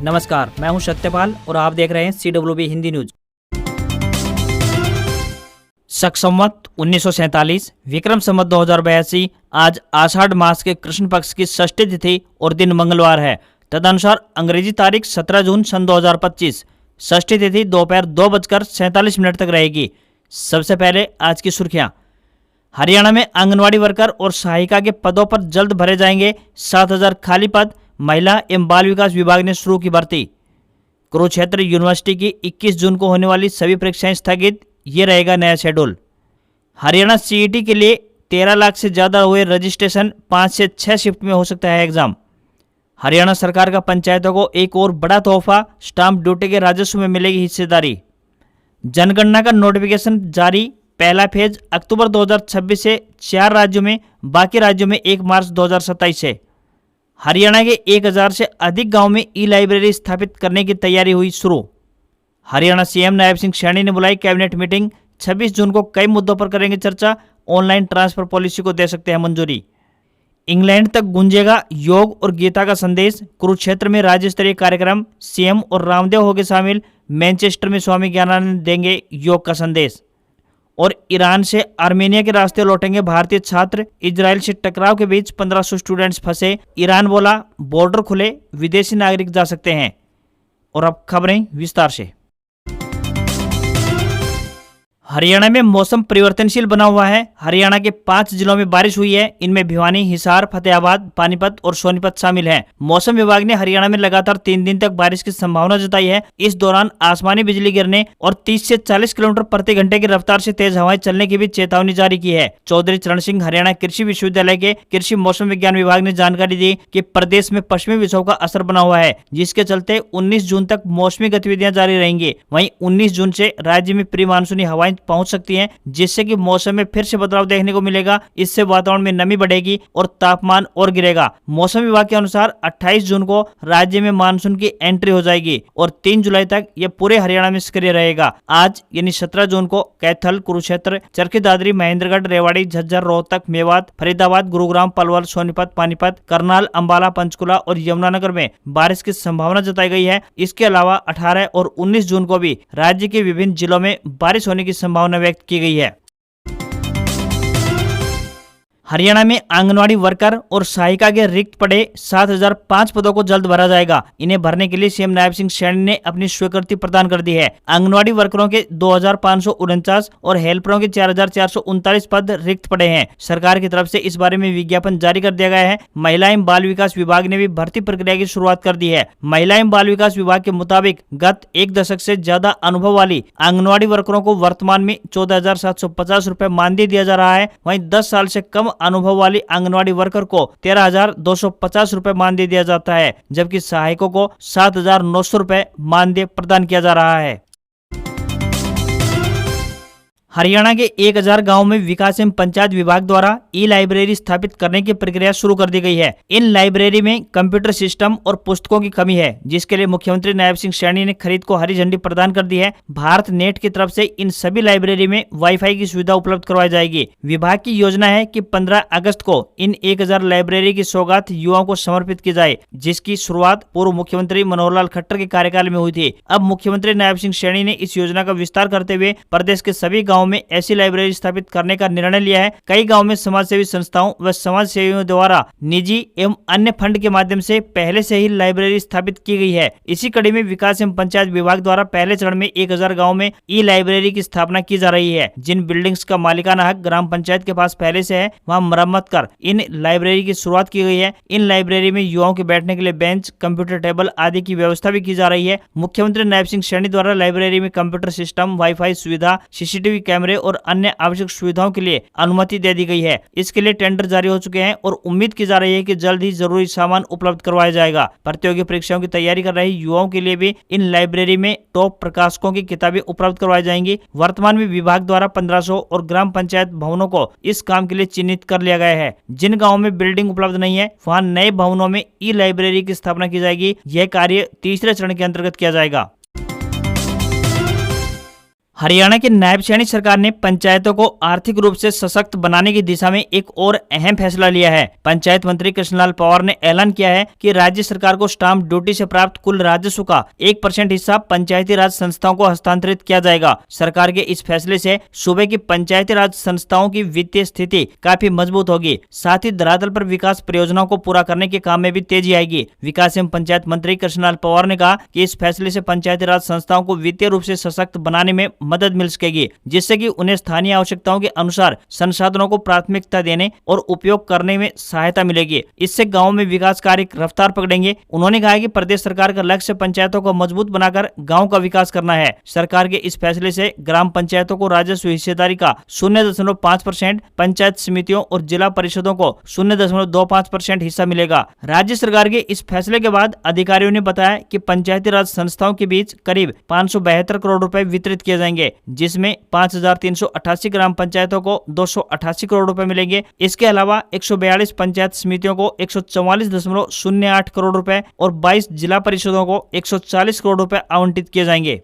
नमस्कार, मैं हूं सत्यपाल और आप देख रहे हैं CWB हिंदी न्यूज। शक संवत 1947 विक्रम संवत 2082 आज आषाढ़ मास के कृष्ण पक्ष की षष्ठी तिथि और दिन मंगलवार है। तदनुसार अंग्रेजी तारीख 17 जून सन 2025 षष्ठी तिथि दोपहर 2:47 तक रहेगी। सबसे पहले आज की सुर्खियां। हरियाणा में आंगनवाड़ी वर्कर और सहायिका के पदों पर जल्द भरे जाएंगे 7,000 खाली पद। महिला एवं बाल विकास विभाग ने शुरू की भर्ती। कुरुक्षेत्र यूनिवर्सिटी की 21 जून को होने वाली सभी परीक्षाएं स्थगित, ये रहेगा नया शेड्यूल। हरियाणा CET के लिए 13 लाख से ज़्यादा हुए रजिस्ट्रेशन, 5 से 6 शिफ्ट में हो सकता है एग्जाम। हरियाणा सरकार का पंचायतों को एक और बड़ा तोहफा, स्टाम्प ड्यूटी के राजस्व में मिलेगी हिस्सेदारी। जनगणना का नोटिफिकेशन जारी, पहला फेज अक्टूबर 2026 से 4 राज्यों में, बाकी राज्यों में 1 मार्च 2027 से। हरियाणा के 1000 से अधिक गांव में ई-लाइब्रेरी स्थापित करने की तैयारी हुई शुरू। हरियाणा CM नायब सिंह सैनी ने बुलाई कैबिनेट मीटिंग, 26 जून को कई मुद्दों पर करेंगे चर्चा। ऑनलाइन ट्रांसफर पॉलिसी को दे सकते हैं मंजूरी। इंग्लैंड तक गूंजेगा योग और गीता का संदेश, कुरुक्षेत्र में राज्य स्तरीय कार्यक्रम, CM और रामदेव होंगे शामिल। मैनचेस्टर में स्वामी ज्ञानानंद देंगे योग का संदेश। और ईरान से आर्मेनिया के रास्ते लौटेंगे भारतीय छात्र। इजराइल से टकराव के बीच 1500 स्टूडेंट्स फंसे। ईरान बोला बॉर्डर खुले, विदेशी नागरिक जा सकते हैं। और अब खबरें विस्तार से। हरियाणा में मौसम परिवर्तनशील बना हुआ है। हरियाणा के 5 जिलों में बारिश हुई है। इनमें भिवानी, हिसार, फतेहाबाद, पानीपत और सोनीपत शामिल हैं। मौसम विभाग ने हरियाणा में लगातार 3 दिन तक बारिश की संभावना जताई है। इस दौरान आसमानी बिजली गिरने और 30 से 40 किलोमीटर प्रति घंटे की रफ्तार से तेज हवाएं चलने की भी चेतावनी जारी की है। चौधरी चरण सिंह हरियाणा कृषि विश्वविद्यालय के कृषि मौसम विज्ञान विभाग ने जानकारी दी कि प्रदेश में पश्चिमी विक्षोभ का असर बना हुआ है, जिसके चलते 19 जून तक मौसमी गतिविधियां जारी रहेंगी। वहीं 19 जून से राज्य में प्री मानसूनी हवाएं पहुंच सकती हैं, जिससे कि मौसम में फिर से बदलाव देखने को मिलेगा। इससे वातावरण में नमी बढ़ेगी और तापमान और गिरेगा। मौसम विभाग के अनुसार 28 जून को राज्य में मानसून की एंट्री हो जाएगी और 3 जुलाई तक यह पूरे हरियाणा में सक्रिय रहेगा। आज यानी 17 जून को कैथल, कुरुक्षेत्र, चरखी दादरी, महेंद्रगढ़, रेवाड़ी, झज्जर, रोहतक, मेवात, फरीदाबाद, गुरुग्राम, पलवल, सोनीपत, पानीपत, करनाल, अंबाला, पंचकुला और यमुनानगर में बारिश की संभावना जताई गई है। इसके अलावा 18 और 19 जून को भी राज्य के विभिन्न जिलों में बारिश होने की संभावना व्यक्त की गई है। हरियाणा में आंगनवाड़ी वर्कर और सहायिका के रिक्त पड़े 7,005 पदों को जल्द भरा जाएगा। इन्हें भरने के लिए CM नायब सिंह सैनी ने अपनी स्वीकृति प्रदान कर दी है। आंगनवाड़ी वर्करों के 2,549 और हेल्परों के 4,439 पद रिक्त पड़े हैं। सरकार की तरफ से इस बारे में विज्ञापन जारी कर दिया गया है। महिला एवं बाल विकास विभाग ने भी भर्ती प्रक्रिया की शुरुआत कर दी है। महिला एवं बाल विकास विभाग के मुताबिक गत 1 दशक से ज्यादा अनुभव वाली आंगनवाड़ी वर्करों को वर्तमान में 14,750 रुपए मानदेय दिया जा रहा है। वहीं 10 साल से कम अनुभव वाली आंगनवाड़ी वर्कर को 13,250 रुपए मानदेय दिया जाता है, जबकि सहायकों को 7,900 रुपए मानदेय प्रदान किया जा रहा है। हरियाणा के 1000 गांवों में विकास एवं पंचायत विभाग द्वारा ई-लाइब्रेरी स्थापित करने की प्रक्रिया शुरू कर दी गई है। इन लाइब्रेरी में कंप्यूटर सिस्टम और पुस्तकों की कमी है, जिसके लिए मुख्यमंत्री नायब सिंह सैनी ने खरीद को हरी झंडी प्रदान कर दी है। भारत नेट की तरफ से इन सभी लाइब्रेरी में वाईफाई की सुविधा उपलब्ध करवाई जाएगी। विभाग की योजना है कि 15 अगस्त को इन 1000 लाइब्रेरी की सौगात युवाओं को समर्पित की जाए, जिसकी शुरुआत पूर्व मुख्यमंत्री मनोहर लाल खट्टर के कार्यकाल में हुई थी। अब मुख्यमंत्री नायब सिंह सैनी ने इस योजना का विस्तार करते हुए प्रदेश के सभी गाँव में ऐसी लाइब्रेरी स्थापित करने का निर्णय लिया है। कई गांव में समाजसेवी संस्थाओं व समाज सेवियों द्वारा निजी एवं अन्य फंड के माध्यम से पहले से ही लाइब्रेरी स्थापित की गई है। इसी कड़ी में विकास एवं पंचायत विभाग द्वारा पहले चरण में 1000 गाँव में ई-लाइब्रेरी की स्थापना की जा रही है। जिन बिल्डिंग्स का मालिकाना हक ग्राम पंचायत के पास पहले से है, वहाँ मरम्मत कर इन लाइब्रेरी की शुरुआत की गई है। इन लाइब्रेरी में युवाओं के बैठने के लिए बेंच, कंप्यूटर टेबल आदि की व्यवस्था भी की जा रही है। मुख्यमंत्री नायब सिंह सैनी द्वारा लाइब्रेरी में कंप्यूटर सिस्टम, वाईफाई सुविधा, CCTV कैमरे और अन्य आवश्यक सुविधाओं के लिए अनुमति दे दी गई है। इसके लिए टेंडर जारी हो चुके हैं और उम्मीद की जा रही है कि जल्द ही जरूरी सामान उपलब्ध करवाया जाएगा। प्रतियोगी परीक्षाओं की तैयारी कर रहे युवाओं के लिए भी इन लाइब्रेरी में टॉप प्रकाशकों की किताबें उपलब्ध करवाई जाएंगी। वर्तमान में विभाग द्वारा 1500 और ग्राम पंचायत भवनों को इस काम के लिए चिन्हित कर लिया गया है। जिन गाँव में बिल्डिंग उपलब्ध नहीं है, वहाँ नए भवनों में ई-लाइब्रेरी की स्थापना की जाएगी। यह कार्य तीसरे चरण के अंतर्गत किया जाएगा। हरियाणा की नायब सैनी सरकार ने पंचायतों को आर्थिक रूप से सशक्त बनाने की दिशा में एक और अहम फैसला लिया है। पंचायत मंत्री कृष्णलाल पंवार ने ऐलान किया है कि राज्य सरकार को स्टाम्प ड्यूटी से प्राप्त कुल राजस्व का 1% हिस्सा पंचायती राज संस्थाओं को हस्तांतरित किया जाएगा। सरकार के इस फैसले से सूबे की पंचायती राज संस्थाओं की वित्तीय स्थिति काफी मजबूत होगी। साथ ही धरातल पर विकास परियोजनाओं को पूरा करने के काम में भी तेजी आएगी। विकास एवं पंचायत मंत्री कृष्णलाल पंवार ने कहा कि इस फैसले से पंचायती राज संस्थाओं को वित्तीय रूप से सशक्त बनाने में मदद मिल सकेगी, जिससे कि उन्हें स्थानीय आवश्यकताओं के अनुसार संसाधनों को प्राथमिकता देने और उपयोग करने में सहायता मिलेगी। इससे गांवों में विकास कार्य रफ्तार पकड़ेंगे। उन्होंने कहा कि प्रदेश सरकार का लक्ष्य पंचायतों को मजबूत बनाकर गांव का विकास करना है। सरकार के इस फैसले से ग्राम पंचायतों को राजस्व हिस्सेदारी का 0.5%, पंचायत समितियों और जिला परिषदों को 0.25% हिस्सा मिलेगा। राज्य सरकार के इस फैसले के बाद अधिकारियों ने बताया कि पंचायती राज संस्थाओं के बीच करीब 572 करोड़ रुपए वितरित किए जाएंगे, जिसमें 5388 ग्राम पंचायतों को 288 करोड़ रुपए मिलेंगे। इसके अलावा 142 पंचायत समितियों को 144.08 करोड़ रुपए और 22 जिला परिषदों को 140 करोड़ रुपए आवंटित किए जाएंगे।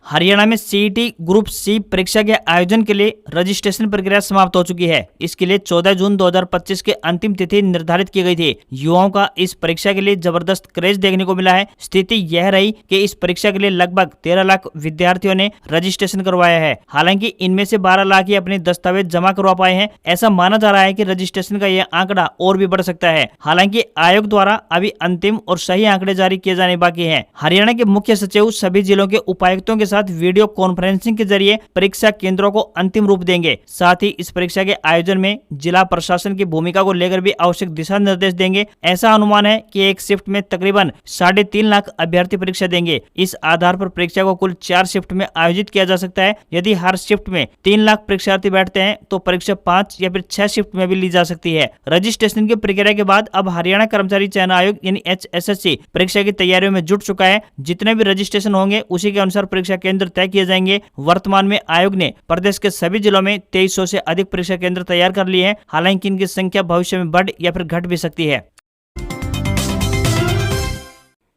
हरियाणा में सीईटी ग्रुप सी परीक्षा के आयोजन के लिए रजिस्ट्रेशन प्रक्रिया समाप्त हो चुकी है। इसके लिए 14 जून 2025 के अंतिम तिथि निर्धारित की गई थी। युवाओं का इस परीक्षा के लिए जबरदस्त क्रेज देखने को मिला है। स्थिति यह रही कि इस परीक्षा के लिए लगभग 13 लाख विद्यार्थियों ने रजिस्ट्रेशन करवाया है। हालांकि इनमें से 12 लाख ही अपने दस्तावेज जमा करवा पाए हैं। ऐसा माना जा रहा है कि रजिस्ट्रेशन का यह आंकड़ा और भी बढ़ सकता है। हालांकि आयोग द्वारा अभी अंतिम और सही आंकड़े जारी किए जाने बाकी हैं। हरियाणा के मुख्य सचिव सभी जिलों के उपायुक्तों के साथ वीडियो कॉन्फ्रेंसिंग के जरिए परीक्षा केंद्रों को अंतिम रूप देंगे। साथ ही इस परीक्षा के आयोजन में जिला प्रशासन की भूमिका को लेकर भी आवश्यक दिशा निर्देश देंगे। ऐसा अनुमान है कि एक शिफ्ट में तकरीबन 3.5 लाख अभ्यर्थी परीक्षा देंगे। इस आधार पर परीक्षा को कुल 4 शिफ्ट में आयोजित किया जा सकता है। यदि हर शिफ्ट में 3 लाख परीक्षार्थी बैठते हैं तो परीक्षा 5 या फिर 6 शिफ्ट में भी ली जा सकती है। रजिस्ट्रेशन की प्रक्रिया के बाद अब हरियाणा कर्मचारी चयन आयोग यानी HSSC परीक्षा की तैयारियों में जुट चुका है। जितने भी रजिस्ट्रेशन होंगे उसी के अनुसार परीक्षा केंद्र तय किए जाएंगे। वर्तमान में आयोग ने प्रदेश के सभी जिलों में 2300 से अधिक परीक्षा केंद्र तैयार कर लिए हैं। हालांकि इनकी संख्या भविष्य में बढ़ या फिर घट भी सकती है।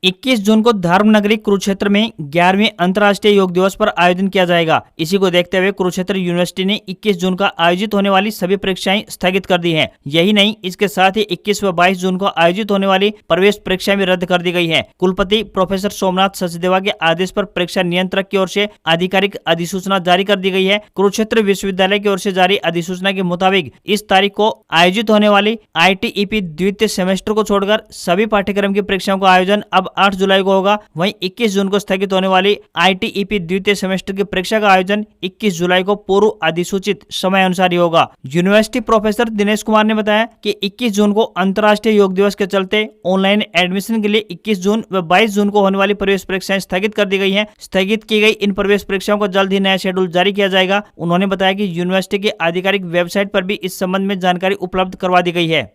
21 जून को धर्मनगरी कुरुक्षेत्र में 11वें अंतर्राष्ट्रीय योग दिवस पर आयोजन किया जाएगा। इसी को देखते हुए कुरुक्षेत्र यूनिवर्सिटी ने 21 जून का आयोजित होने वाली सभी परीक्षाएं स्थगित कर दी हैं। यही नहीं, इसके साथ ही 21 व 22 जून को आयोजित होने वाली प्रवेश परीक्षाएं भी रद्द कर दी गई है। कुलपति प्रोफेसर सोमनाथ सचदेवा के आदेश पर परीक्षा नियंत्रक की ओर से आधिकारिक अधिसूचना जारी कर दी गई है। कुरुक्षेत्र विश्वविद्यालय की ओर से जारी अधिसूचना के मुताबिक इस तारीख को आयोजित होने वाली ITEP द्वितीय सेमेस्टर को छोड़कर सभी पाठ्यक्रम की परीक्षाओं का आयोजन अब 8 जुलाई को होगा। वहीं 21 जून को स्थगित होने वाली ITEP द्वितीय सेमेस्टर की परीक्षा का आयोजन 21 जुलाई को पूर्व अधिसूचित समय अनुसार ही होगा। यूनिवर्सिटी प्रोफेसर दिनेश कुमार ने बताया कि 21 जून को अंतर्राष्ट्रीय योग दिवस के चलते ऑनलाइन एडमिशन के लिए 21 जून व 22 जून को होने वाली प्रवेश परीक्षाएं स्थगित कर दी गई हैं। स्थगित की गई इन प्रवेश परीक्षाओं को जल्द ही नया शेड्यूल जारी किया जाएगा। उन्होंने बताया कि यूनिवर्सिटी की आधिकारिक वेबसाइट पर भी इस संबंध में जानकारी उपलब्ध करवा दी गई है।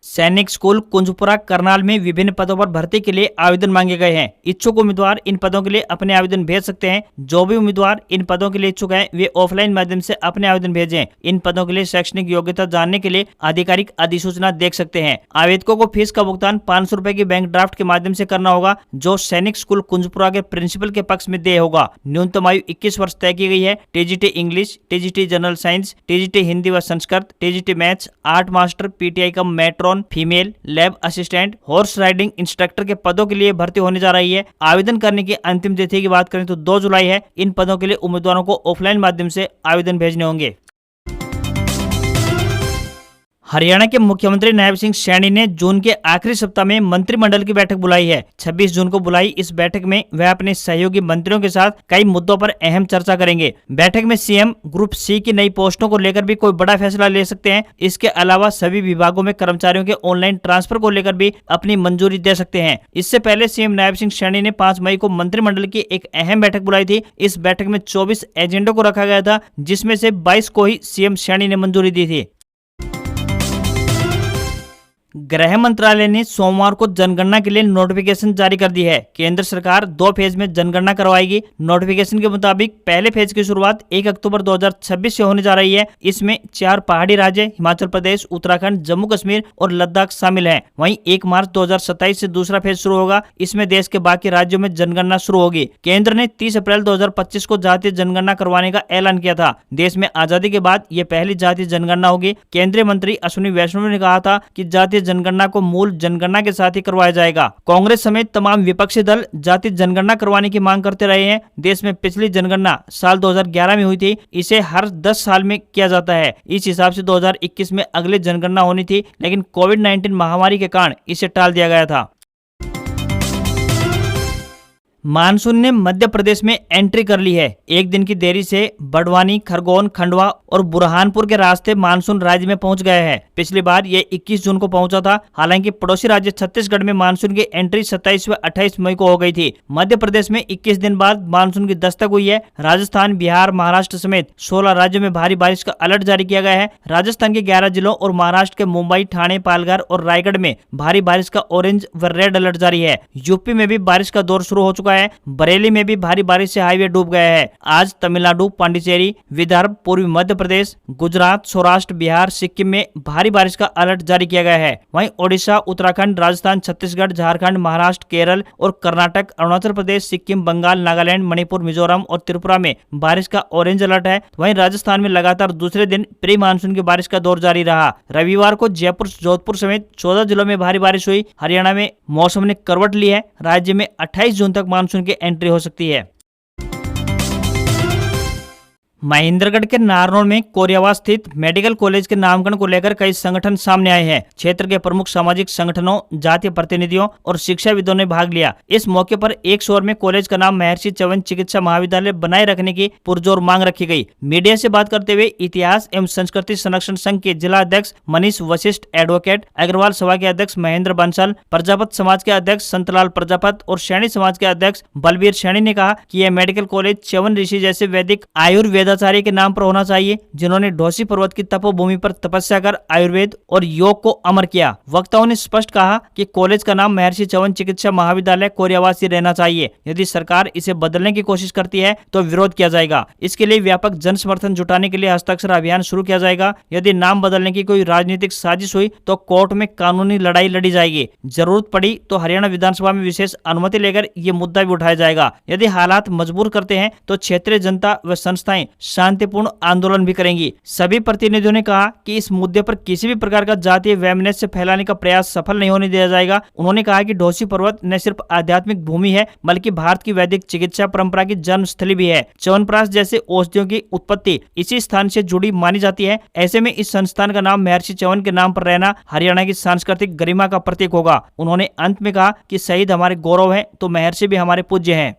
सैनिक स्कूल कुंजपुरा करनाल में विभिन्न पदों पर भर्ती के लिए आवेदन मांगे गए हैं। इच्छुक उम्मीदवार इन पदों के लिए अपने आवेदन भेज सकते हैं। जो भी उम्मीदवार इन पदों के लिए इच्छुक हैं वे ऑफलाइन माध्यम से अपने आवेदन भेजें। इन पदों के लिए शैक्षणिक योग्यता जानने के लिए आधिकारिक अधिसूचना देख सकते हैं। आवेदकों को फीस का भुगतान 500 रुपए की बैंक ड्राफ्ट के माध्यम से करना होगा, जो सैनिक स्कूल कुंजपुरा के प्रिंसिपल के पक्ष में देय होगा। न्यूनतम आयु 21 वर्ष तय की गई है। TGT English, TGT general science, TGT Hindi व Sanskrit, TGT maths, art master, PTI cum matron female, lab assistant, horse riding instructor के पदों के लिए भर्ती होने जा रही है। आवेदन करने की अंतिम तिथि की बात करें तो 2 जुलाई है। इन पदों के लिए उम्मीदवारों को ऑफलाइन माध्यम से आवेदन भेजने होंगे। हरियाणा के मुख्यमंत्री नायब सिंह सैनी ने जून के आखिरी सप्ताह में मंत्रिमंडल की बैठक बुलाई है। 26 जून को बुलाई इस बैठक में वह अपने सहयोगी मंत्रियों के साथ कई मुद्दों पर अहम चर्चा करेंगे। बैठक में सीएम ग्रुप सी की नई पोस्टों को लेकर भी कोई बड़ा फैसला ले सकते हैं। इसके अलावा सभी विभागों में कर्मचारियों के ऑनलाइन ट्रांसफर को लेकर भी अपनी मंजूरी दे सकते हैं। इससे पहले सीएम नायब सिंह सैनी ने 5 मई को मंत्रिमंडल की एक अहम बैठक बुलाई थी। इस बैठक में 24 एजेंडों को रखा गया था, जिसमें से 22 को ही सीएम सैनी ने मंजूरी दी थी। गृह मंत्रालय ने सोमवार को जनगणना के लिए नोटिफिकेशन जारी कर दी है। केंद्र सरकार 2 फेज में जनगणना करवाएगी। नोटिफिकेशन के मुताबिक पहले फेज की शुरुआत 1 अक्टूबर 2026 से होने जा रही है। इसमें 4 पहाड़ी राज्य हिमाचल प्रदेश, उत्तराखंड, जम्मू कश्मीर और लद्दाख शामिल हैं। वहीं 1 मार्च 2027 से दूसरा फेज शुरू होगा। इसमें देश के बाकी राज्यों में जनगणना शुरू होगी। केंद्र ने 30 अप्रैल 2025 को जातीय जनगणना करवाने का ऐलान किया था। देश में आजादी के बाद ये पहली जातीय जनगणना होगी। केंद्रीय मंत्री अश्विनी वैष्णव ने कहा था कि जातीय जनगणना को मूल जनगणना के साथ ही करवाया जाएगा। कांग्रेस समेत तमाम विपक्षी दल जातीय जनगणना करवाने की मांग करते रहे हैं। देश में पिछली जनगणना साल 2011 में हुई थी। इसे हर 10 साल में किया जाता है। इस हिसाब से 2021 में अगली जनगणना होनी थी, लेकिन कोविड-19 महामारी के कारण इसे टाल दिया गया था। मानसून ने मध्य प्रदेश में एंट्री कर ली है। एक दिन की देरी से बड़वानी, खरगोन, खंडवा और बुरहानपुर के रास्ते मानसून राज्य में पहुंच गए हैं। पिछली बार ये 21 जून को पहुंचा था। हालांकि पड़ोसी राज्य छत्तीसगढ़ में मानसून की एंट्री 27 व 28 मई को हो गई थी। मध्य प्रदेश में 21 दिन बाद मानसून की दस्तक हुई है। राजस्थान, बिहार, महाराष्ट्र समेत 16 राज्यों में भारी बारिश का अलर्ट जारी किया गया है। राजस्थान के 11 जिलों और महाराष्ट्र के मुंबई, ठाणे, पालघर और रायगढ़ में भारी बारिश का ऑरेंज व रेड अलर्ट जारी है। यूपी में भी बारिश का दौर शुरू हो चुका है। बरेली में भी भारी बारिश से हाईवे डूब गया है। आज तमिलनाडु, पांडिचेरी, विदर्भ, पूर्वी मध्य प्रदेश, गुजरात, सौराष्ट्र, बिहार, सिक्किम में भारी बारिश का अलर्ट जारी किया गया है। वहीं ओडिशा, उत्तराखंड, राजस्थान, छत्तीसगढ़, झारखंड, महाराष्ट्र, केरल और कर्नाटक, अरुणाचल प्रदेश, सिक्किम, बंगाल, नागालैंड, मणिपुर, मिजोरम और त्रिपुरा में बारिश का ऑरेंज अलर्ट है। वहीं राजस्थान में लगातार दूसरे दिन प्री मानसून की बारिश का दौर जारी रहा। रविवार को जयपुर, जोधपुर समेत 14 जिलों में भारी बारिश हुई। हरियाणा में मौसम ने करवट ली है। राज्य में 28 जून तक मानसून की एंट्री हो सकती है। महेंद्रगढ़ के नारनौल में कोरियावास स्थित मेडिकल कॉलेज के नामकरण को लेकर कई संगठन सामने आए हैं। क्षेत्र के प्रमुख सामाजिक संगठनों, जातीय प्रतिनिधियों और शिक्षाविदों ने भाग लिया। इस मौके पर एक स्वर में कॉलेज का नाम महर्षि चवन चिकित्सा महाविद्यालय बनाए रखने की पुरजोर मांग रखी गई। मीडिया से बात करते हुए इतिहास एवं संस्कृति संरक्षण संघ के जिला अध्यक्ष मनीष वशिष्ठ, एडवोकेट अग्रवाल सभा के अध्यक्ष महेंद्र बंसल, प्रजापत समाज के अध्यक्ष संतलाल प्रजापत और सैनी समाज के अध्यक्ष बलबीर सैनी ने कहा कि यह मेडिकल कॉलेज च्यवन ऋषि जैसे वैदिक आयुर्वेद आचार्य के नाम पर होना चाहिए, जिन्होंने ढोसी पर्वत की तपोभूमि पर तपस्या कर आयुर्वेद और योग को अमर किया। वक्ताओं ने स्पष्ट कहा कि कॉलेज का नाम महर्षि चवन चिकित्सा महाविद्यालय कोरियावास ही रहना चाहिए। यदि सरकार इसे बदलने की कोशिश करती है तो विरोध किया जाएगा। इसके लिए व्यापक जन समर्थन जुटाने के लिए हस्ताक्षर अभियान शुरू किया जाएगा। यदि नाम बदलने की कोई राजनीतिक साजिश हुई तो कोर्ट में कानूनी लड़ाई लड़ी जाएगी। जरूरत पड़ी तो हरियाणा विधानसभा में विशेष अनुमति लेकर ये मुद्दा भी उठाया जाएगा। यदि हालात मजबूर करते हैं तो क्षेत्रीय जनता व संस्थाएं शांतिपूर्ण आंदोलन भी करेंगी। सभी प्रतिनिधियों ने कहा कि इस मुद्दे पर किसी भी प्रकार का जातीय वैमनस्य फैलाने का प्रयास सफल नहीं होने दिया जाएगा। उन्होंने कहा कि ढोसी पर्वत न सिर्फ आध्यात्मिक भूमि है बल्कि भारत की वैदिक चिकित्सा परंपरा की जन्मस्थली भी है। च्यवनप्राश जैसे औषधियों की उत्पत्ति इसी स्थान से जुड़ी मानी जाती है। ऐसे में इस संस्थान का नाम महर्षि चवन के नाम पर रहना हरियाणा की सांस्कृतिक गरिमा का प्रतीक होगा। उन्होंने अंत में कहा कि शहीद हमारे गौरव है तो महर्षि भी हमारे पूज्य हैं।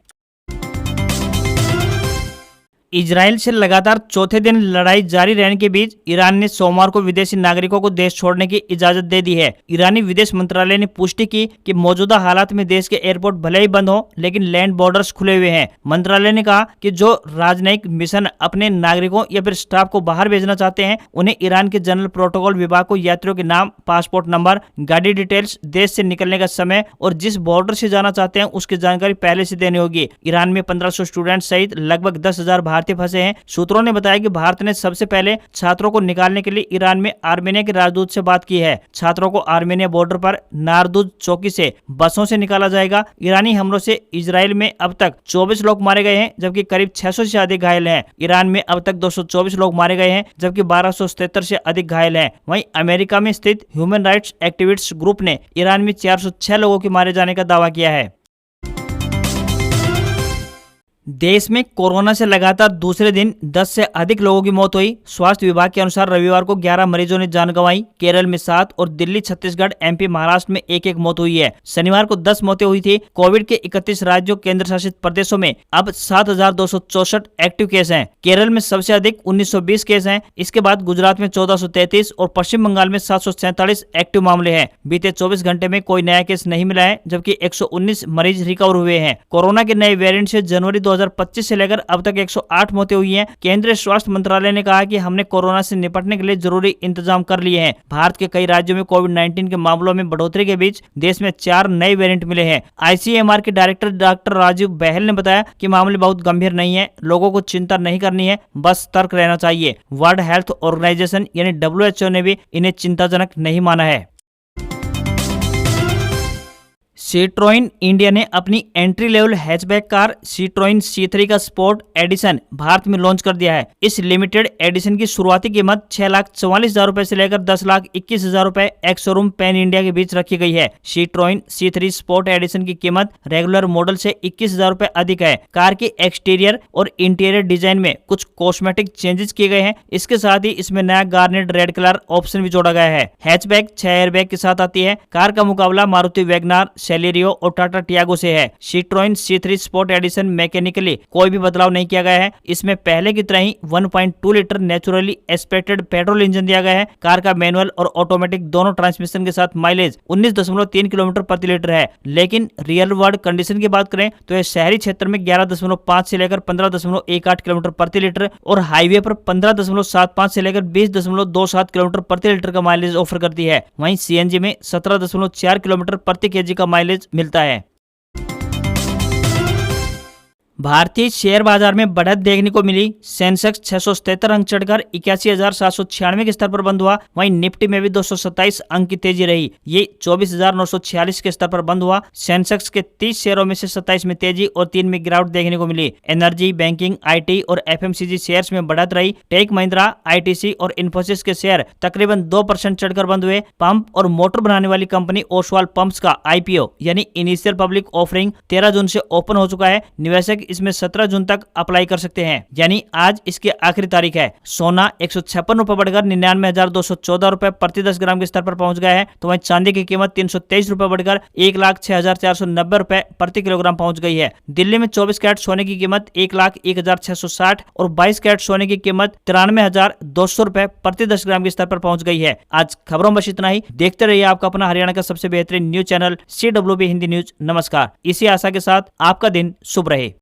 इजराइल से लगातार चौथे दिन लड़ाई जारी रहने के बीच ईरान ने सोमवार को विदेशी नागरिकों को देश छोड़ने की इजाजत दे दी है। ईरानी विदेश मंत्रालय ने पुष्टि की कि मौजूदा हालात में देश के एयरपोर्ट भले ही बंद हो, लेकिन लैंड बॉर्डर्स खुले हुए हैं। मंत्रालय ने कहा कि जो राजनयिक मिशन अपने नागरिकों या फिर स्टाफ को बाहर भेजना चाहते हैं, उन्हें ईरान के जनरल प्रोटोकॉल विभाग को यात्रियों के नाम, पासपोर्ट नंबर, गाड़ी डिटेल्स, देश से निकलने का समय और जिस बॉर्डर से जाना चाहते हैं उसकी जानकारी पहले से देनी होगी। ईरान में 1500 स्टूडेंट सहित लगभग 10,000 भारतीय फंसे हैं। सूत्रों ने बताया कि भारत ने सबसे पहले छात्रों को निकालने के लिए ईरान में आर्मेनिया के राजदूत से बात की है। छात्रों को आर्मेनिया बॉर्डर पर नारदुज चौकी से बसों से निकाला जाएगा। ईरानी हमलों से इजराइल में अब तक 24 लोग मारे गए हैं, जबकि करीब 600 से अधिक घायल हैं। ईरान में अब तक 224 लोग मारे गए हैं, जबकि 1277 से अधिक घायल हैं। वहीं अमेरिका में स्थित ह्यूमन राइट्स एक्टिविस्ट ग्रुप ने ईरान में 406 लोगों के मारे जाने का दावा किया है। देश में कोरोना से लगातार दूसरे दिन 10 से अधिक लोगों की मौत हुई। स्वास्थ्य विभाग के अनुसार रविवार को 11 मरीजों ने जान गंवाई। केरल में 7 और दिल्ली, छत्तीसगढ़, एमपी, महाराष्ट्र में एक एक मौत हुई है। शनिवार को 10 मौतें हुई थी। कोविड के 31 राज्यों, केंद्र शासित प्रदेशों में अब 7,264 एक्टिव केस हैं। केरल में सबसे अधिक 1920 केस हैं। इसके बाद गुजरात में 1433 और पश्चिम बंगाल में 747 एक्टिव मामले हैं। बीते 24 घंटे में कोई नया केस नहीं मिला है, जबकि 119 मरीज रिकवर हुए हैं। कोरोना के नए वेरिएंट से जनवरी 2025 से लेकर अब तक 108 मौतें हुई हैं। केंद्रीय स्वास्थ्य मंत्रालय ने कहा कि हमने कोरोना से निपटने के लिए जरूरी इंतजाम कर लिए हैं। भारत के कई राज्यों में कोविड-19 के मामलों में बढ़ोतरी के बीच देश में 4 नए वेरिएंट मिले हैं। आईसीएमआर के डायरेक्टर डॉक्टर राजीव बहल ने बताया कि मामले बहुत गंभीर नहीं है, लोगों को चिंता नहीं करनी है, बस सतर्क रहना चाहिए। वर्ल्ड हेल्थ ऑर्गेनाइजेशन यानी WHO ने भी इन्हें चिंताजनक नहीं माना है। सिट्रोइन इंडिया ने अपनी entry level hatchback car Citroen C3 का स्पोर्ट एडिशन भारत में लॉन्च कर दिया है। इस लिमिटेड एडिशन की शुरुआती कीमत 6,44,000 रुपए से लेकर 10,21,000 रुपए एक्स शोरूम पैन इंडिया के बीच रखी गई है। सिट्रोइन C3 स्पोर्ट एडिशन की कीमत रेगुलर मॉडल से 21,000 रुपए अधिक है। कार के एक्सटीरियर और इंटीरियर डिजाइन में कुछ कॉस्मेटिक चेंजेस किए गए हैं। इसके साथ ही इसमें नया गार्नेट रेड कलर ऑप्शन भी जोड़ा गया है। हैचबैक 6 एयरबैग के साथ आती है। कार का मुकाबला मारुति वैगनार, सेलेरियो और टाटा टियागो से है। Citroen C3 sport addition mechanically कोई भी बदलाव नहीं किया गया है। इसमें पहले की तरह ही 1.2 litre naturally expected petrol engine दिया गया है। कार का मैनुअल और ऑटोमेटिक दोनों ट्रांसमिशन के साथ माइलेज 19.3 किलोमीटर प्रति लीटर है। लेकिन रियल वर्ल्ड कंडीशन की बात करें तो यह शहरी क्षेत्र में 11.5 से लेकर 15.18 किलोमीटर प्रति लीटर और हाईवे पर 15.75 से लेकर 20.27 किलोमीटर प्रति लीटर का माइलेज ऑफर करती है। वहीं CNG में 17.4 किलोमीटर प्रति kg का माइलेज मिलता है। भारतीय शेयर बाजार में बढ़त देखने को मिली। सेंसेक्स 677 अंक चढ़कर 81,796 के स्तर पर बंद हुआ। वहीं निफ्टी में भी 227 अंक की तेजी रही, ये 24,946 के स्तर पर बंद हुआ। सेंसेक्स के 30 शेयरों में से 27 में तेजी और 3 में गिरावट देखने को मिली। एनर्जी, बैंकिंग, IT और FMCG शेयर्स में बढ़त रही। टेक महिंद्रा, ITC और इन्फोसिस के शेयर तकरीबन 2% चढ़कर बंद हुए। पंप और मोटर बनाने वाली कंपनी ओसवाल पंप्स का IPO यानी इनिशियल पब्लिक ऑफरिंग 13 जून से ओपन हो चुका है। निवेशक इसमें 17 जून तक अप्लाई कर सकते हैं, यानी आज इसकी आखिरी तारीख है। सोना 156 रुपए बढ़कर 99,214 रुपए प्रति 10 ग्राम के स्तर पर पहुंच गया है। तो वहीं चांदी की कीमत 323 रुपए बढ़कर 1,06,490 रुपए प्रति किलोग्राम पहुंच गई है। दिल्ली में 24 कैरेट सोने की कीमत 1,01,660 और 22 कैरेट सोने की कीमत 93,200 रुपए प्रति 10 ग्राम के स्तर पर पहुंच गई है। आज खबरों में बस इतना ही। देखते रहिए आपका अपना हरियाणा का सबसे बेहतरीन news channel CWB Hindi news. नमस्कार। इसी आशा के साथ आपका दिन शुभ रहे।